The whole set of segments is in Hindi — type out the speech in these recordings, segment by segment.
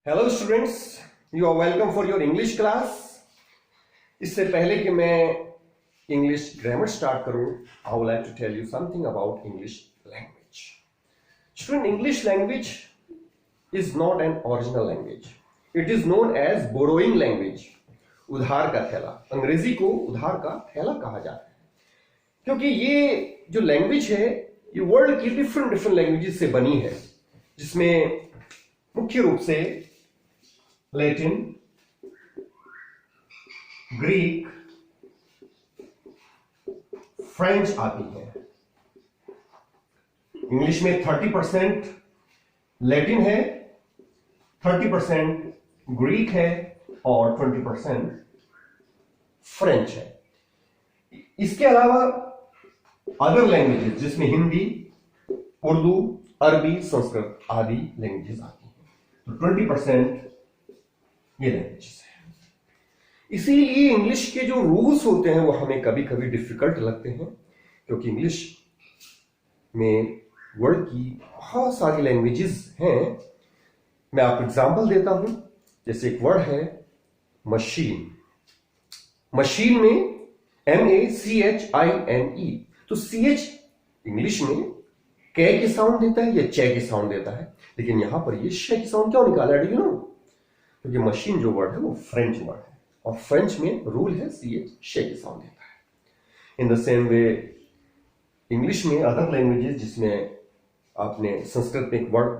Hello students, you are welcome for your English class. इससे पहले कि मैं इंग्लिश ग्रामर स्टार्ट करूं, I would like to tell you something about English language. Student, English language is not an original language, it is known as borrowing language. उधार का थैला, अंग्रेजी को उधार का थैला कहा जाता है क्योंकि ये जो लैंग्वेज है ये वर्ल्ड की डिफरेंट लैंग्वेजेस से बनी है, जिसमें मुख्य रूप से लैटिन, ग्रीक, फ्रेंच आती है। इंग्लिश में 30% लैटिन है, 30% ग्रीक है और 20% फ्रेंच है। इसके अलावा अदर लैंग्वेजेस जिसमें हिंदी, उर्दू, अरबी, संस्कृत आदि लैंग्वेजेस आती हैं, तो 20% ये लैंग्वेजेस है। इसीलिए इंग्लिश के जो रूल्स होते हैं वो हमें कभी कभी डिफिकल्ट लगते हैं, क्योंकि इंग्लिश में वर्ड की बहुत सारी लैंग्वेजेस हैं। मैं आपको एग्जांपल देता हूं, जैसे एक वर्ड है मशीन। मशीन में MACHINE, तो CH इंग्लिश में कै की साउंड देता है या चे की साउंड देता है, लेकिन यहां पर ये श की साउंड क्यों निकाला है? Do you know? क्योंकि मशीन जो वर्ड है वो फ्रेंच वर्ड है और फ्रेंच में रूल है CH श की साउंड देता है। In the same way English में अदर लैंग्वेजेस, जिसमें आपने संस्कृत में एक वर्ड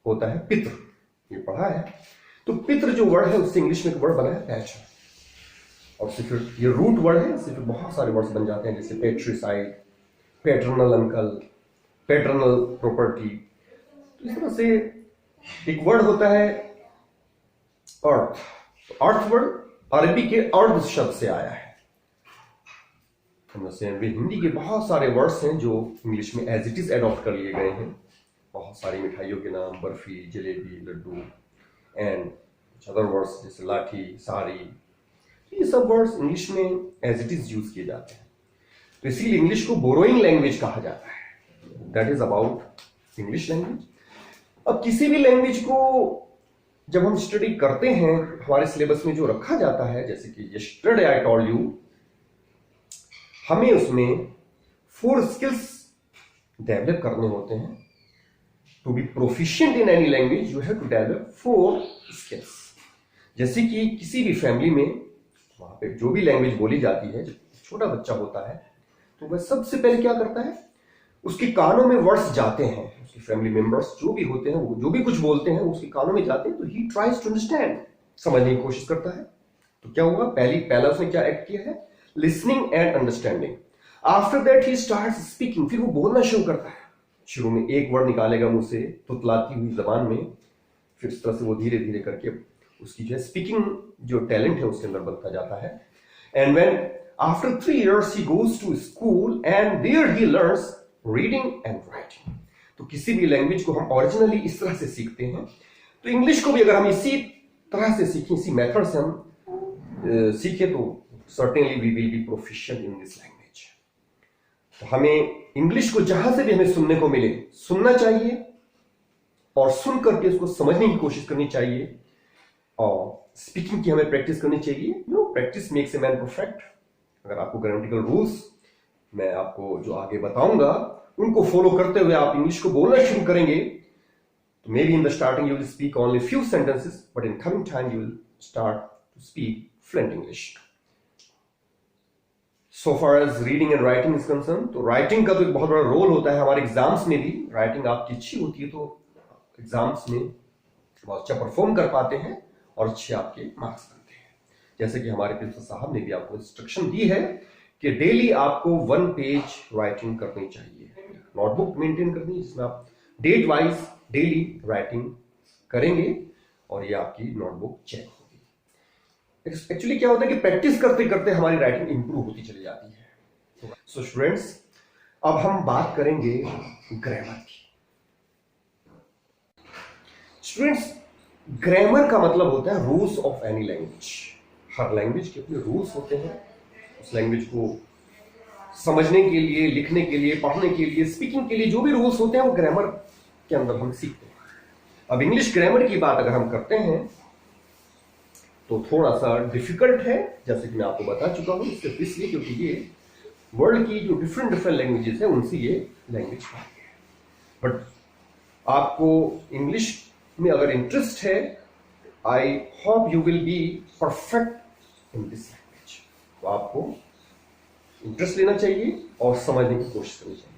होता है पितृ, ये पढ़ा है, तो पितृ जो वर्ड है उससे इंग्लिश में एक वर्ड बना है पैचर, और फिर ये रूट वर्ड है, इससे फिर बहुत सारे वर्ड्स बन जाते हैं, जैसे पेट्रिसाइड, पैटर्नल अंकल, पैटर्नल प्रॉपर्टी। तो इस तरह से एक वर्ड होता है अर्थ। अर्थ वर्ड अरबी के अर्ध शब्द से आया है। हिंदी के बहुत सारे वर्ड्स हैं जो इंग्लिश में एज इट इज एडॉप्ट कर लिए गए हैं। बहुत सारी मिठाइयों के नाम, बर्फी, जलेबी, लड्डू एंड कुछ अदर वर्ड्स जैसे लाठी, साड़ी, ये सब वर्ड्स इंग्लिश में एज इट इज यूज किए जाते हैं। तो इसीलिए इंग्लिश को बोरोइंग लैंग्वेज कहा जाता है। That is about English language. अब किसी भी लैंग्वेज को जब हम स्टडी करते हैं, हमारे सिलेबस में जो रखा जाता है, जैसे कि यस्टरडे आई टोल्ड यू, हमें उसमें 4 स्किल्स डेवलप करने होते हैं। To be proficient in any language you have to develop 4 skills. जैसे कि किसी भी फैमिली में वहां पे जो भी लैंग्वेज बोली जाती है, जब छोटा बच्चा होता है तो वह सबसे पहले क्या करता है, उसके कानों में वर्ड्स जाते हैं, उसके फैमिली मेंबर्स जो भी होते हैं वो जो भी कुछ बोलते हैं उसके कानों में जाते हैं, तो ही ट्राइज टू अंडरस्टैंड, समझने की कोशिश करता है। तो क्या हुआ, पहला उसने क्या एक्ट किया है, listening and understanding. After that he starts speaking, फिर वो बोलना शुरू करता है। शुरू में एक वर्ड निकालेगा मुंह से तुतलाती हुई जबान में, फिर इस तरह से वो धीरे धीरे करके उसकी जो है स्पीकिंग जो टैलेंट है उसके अंदर बनता जाता है। And when after 3 years he goes to school and there he learns reading and writing। तो किसी भी लैंग्वेज को हम ओरिजिनली इस तरह से सीखते हैं, तो इंग्लिश को भी अगर हम इसी तरह से सीखें, इसी मेथड से हम सीखें, तो certainly we will be proficient in this language. तो हमें इंग्लिश को जहां से भी हमें सुनने को मिले सुनना चाहिए और सुन करके उसको समझने की कोशिश करनी चाहिए, और स्पीकिंग की हमें प्रैक्टिस करनी चाहिए। Practice makes a man perfect. अगर आपको ग्रामेटिकल रूल्स मैं आपको जो आगे बताऊंगा उनको फॉलो करते हुए आप इंग्लिश को बोलना शुरू करेंगे, तो maybe in the starting you will speak only few sentences, but in coming time you will start to speak fluent English. So far as reading and writing is concern, तो राइटिंग का तो एक बहुत बड़ा रोल होता है हमारे एग्जाम्स में भी। राइटिंग आपकी अच्छी होती है तो एग्जाम्स में बहुत अच्छा परफॉर्म कर पाते हैं और अच्छे आपके मार्क्स बनते हैं। जैसे कि हमारे प्रिंसिपल साहब ने भी आपको इंस्ट्रक्शन दी है कि डेली आपको 1 पेज राइटिंग करनी चाहिए, नोटबुक मेंटेन करनी है जिसमें आप डेट वाइज डेली राइटिंग करेंगे और ये आपकी नोटबुक चेक होगी। एक्चुअली क्या होता है कि प्रैक्टिस करते करते हमारी राइटिंग इंप्रूव होती चली जाती है। सो स्टूडेंट्स, अब हम बात करेंगे ग्रामर की। स्टूडेंट्स, ग्रामर का मतलब होता है rules of any language. Her language के अपने रूल्स होते हैं। उस लैंग्वेज को समझने के लिए, लिखने के लिए, पढ़ने के लिए, स्पीकिंग के लिए जो भी रूल्स होते हैं वो ग्रामर के अंदर हम सीखते हैं। अब इंग्लिश ग्रामर की बात अगर हम करते हैं तो थोड़ा सा डिफिकल्ट है, जैसे कि मैं आपको बता चुका हूं, सिर्फ इसलिए क्योंकि ये वर्ल्ड की जो डिफरेंट डिफरेंट लैंग्वेजेस है उनसे ये लैंग्वेज है। बट आपको इंग्लिश में अगर इंटरेस्ट है, I hope you will be perfect in this language. तो आपको इंटरेस्ट लेना चाहिए और समझने की कोशिश करनी चाहिए।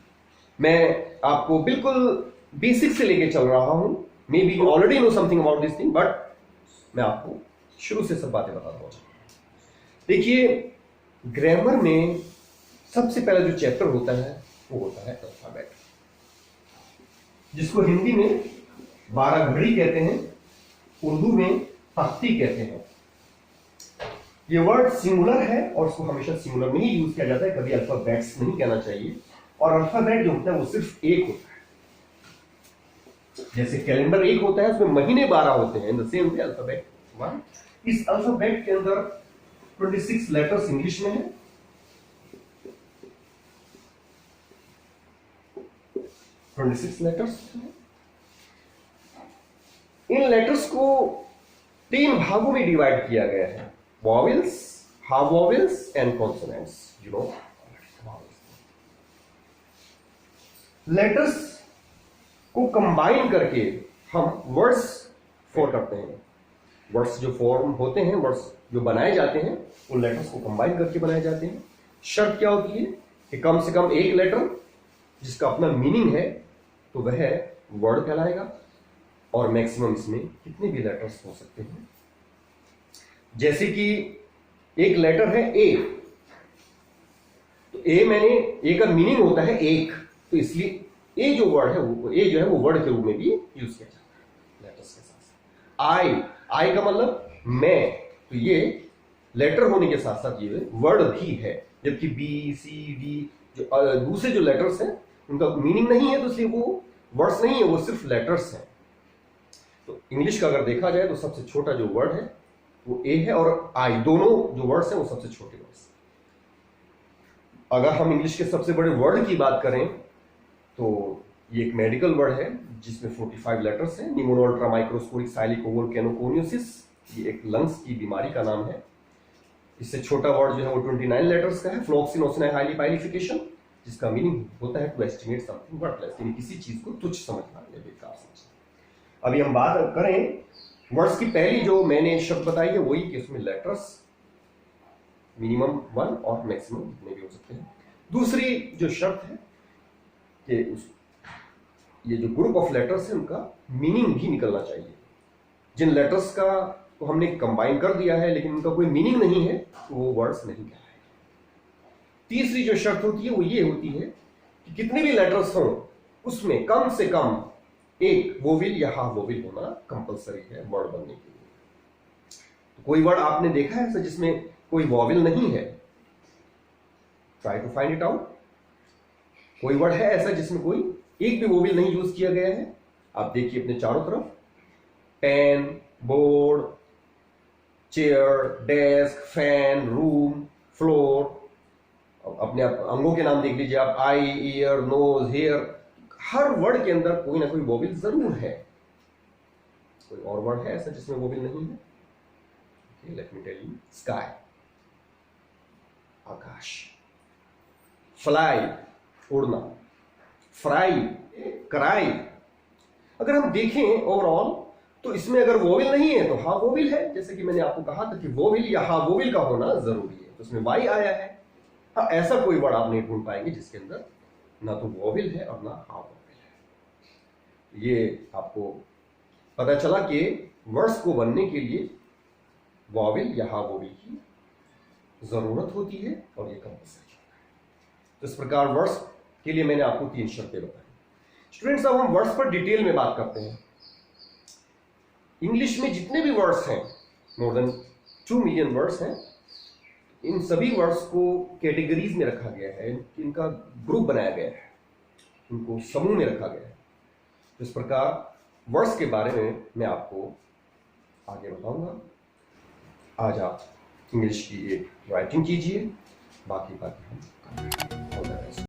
मैं आपको बिल्कुल बेसिक से लेके चल रहा हूं, may be you already know something about this thing, but मैं आपको शुरू से सब बातें बता दूंगा। देखिए, ग्रामर में सबसे पहला जो चैप्टर होता है वो होता है अल्फाबेट, जिसको हिंदी में 12 घड़ी कहते हैं, उर्दू में तख्ती कहते हैं। ये वर्ड सिंगुलर है और उसको हमेशा सिंगुलर में ही यूज किया जाता है, कभी अल्फाबेट्स नहीं कहना चाहिए। और अल्फाबेट जो होता है वो सिर्फ एक होता है, जैसे कैलेंडर एक होता है, उसमें महीने 12 होते हैं, in the same way alphabet 1। इस अल्फाबेट के अंदर 26 लेटर्स इंग्लिश में है, 26 लेटर्स। इन लेटर्स को 3 भागों में डिवाइड किया गया है, vowels, half vowels and consonants. You know, letters को कंबाइन करके हम वर्ड्स फॉर्म करते हैं। वर्ड्स जो फॉर्म होते हैं, वर्ड्स जो बनाए जाते हैं, उन लेटर्स को कंबाइन करके बनाए जाते हैं। शर्त क्या होती है कि कम से कम एक लेटर जिसका अपना मीनिंग है तो वह वर्ड कहलाएगा, और मैक्सिमम इसमें कितने भी लेटर्स हो सकते हैं। जैसे कि एक लेटर है ए, तो ए का मीनिंग होता है एक, तो इसलिए ए जो वर्ड है वो ए जो है वो वर्ड के रूप में भी यूज किया जाता है लेटर्स के साथ। आई का मतलब मैं, तो ये लेटर होने के साथ साथ ये वर्ड भी है। जबकि बी, सी, डी जो दूसरे जो लेटर्स हैं उनका मीनिंग नहीं है, तो इसलिए वो वर्ड्स नहीं है, वो सिर्फ लेटर्स हैं। तो इंग्लिश का अगर देखा जाए तो सबसे छोटा जो वर्ड है वो ए है, और आई, दोनों जो वर्ड्स हैं वो सबसे छोटे वर्ड्स। अगर हम इंग्लिश के सबसे बड़े वर्ड की बात करें तो ये एक मेडिकल वर्ड है जिसमें 45 लेटर्स हैं। निमोनो अल्ट्रा माइक्रोस्कोपिक साइलिकोवोल्केनोकोनियोसिस, ये एक लंग्स की बीमारी का नाम है। इससे छोटा वर्ड जो है वो 29 लेटर्स का है, फ्लोक्सिनोसिन हाइली पाइलिफिकेशन, जिसका मीनिंग होता है टू एस्टिमेट समथिंग वर्थलेस, यानी किसी चीज को तुच्छ समझना या बेकार समझना। अभी हम बात करें वर्ड्स की, पहली जो मैंने शब्द बताई है वही कि उसमें लेटर्स मिनिमम 1 और मैक्सिमम जितने भी हो सकते हैं। दूसरी जो शर्त है कि ये जो ग्रुप ऑफ लेटर्स है उनका मीनिंग भी निकलना चाहिए। जिन लेटर्स का तो हमने कंबाइन कर दिया है लेकिन उनका कोई मीनिंग नहीं है तो वो वर्ड्स नहीं कहलाएंगे। तीसरी जो शर्त होती है वो ये होती है कि कितने भी लेटर्स हों उसमें कम से कम एक वोविल या हाफ वोविल होना कंपलसरी है वर्ड बनने के लिए। तो कोई वर्ड आपने देखा है ऐसा जिसमें कोई वोविल नहीं है? Try to find it out. कोई वर्ड है ऐसा जिसमें कोई एक भी वोविल नहीं यूज किया गया है? आप देखिए अपने चारों तरफ, pen, board, chair, desk, fan, room, floor, अपने अंगों के नाम देख लीजिए आप, आई, ईयर, नोज, हेयर, हर वर्ड के अंदर कोई ना कोई वोविल जरूर है। कोई और वर्ड है ऐसा जिसमें वोविल नहीं है? Let me tell you, sky, आकाश, फ्लाई, उड़ना, फ्राई, क्राई। अगर हम देखें ओवरऑल तो इसमें अगर वोविल नहीं है तो हा वोविल है, जैसे कि मैंने आपको कहा था कि वोविल या हा वोविल का होना जरूरी है, तो उसमें वाई आया है। हाँ, ऐसा कोई वर्ड आप नहीं ढूंढ पाएंगे जिसके अंदर ना तो वोविल है और ना हा वोविल है। ये आपको पता चला कि वर्ड्स को बनने के लिए वोविल या हा वोविल की जरूरत होती है और ये कंपल्सरी है। तो इस प्रकार वर्ड्स के लिए मैंने आपको 3 शर्तें बताई। स्टूडेंट्स, अब हम वर्ड्स पर डिटेल में बात करते हैं। इंग्लिश में जितने भी वर्ड्स हैं, मोर देन 2 मिलियन वर्ड्स हैं, इन सभी वर्ड्स को कैटेगरीज में रखा गया है, इनका ग्रुप बनाया गया है, इनको समूह में रखा गया है। तो इस प्रकार वर्ड्स के बारे में मैं आपको आगे बताऊंगा। आज आप इंग्लिश की एक राइटिंग कीजिए, बाकी बातें हम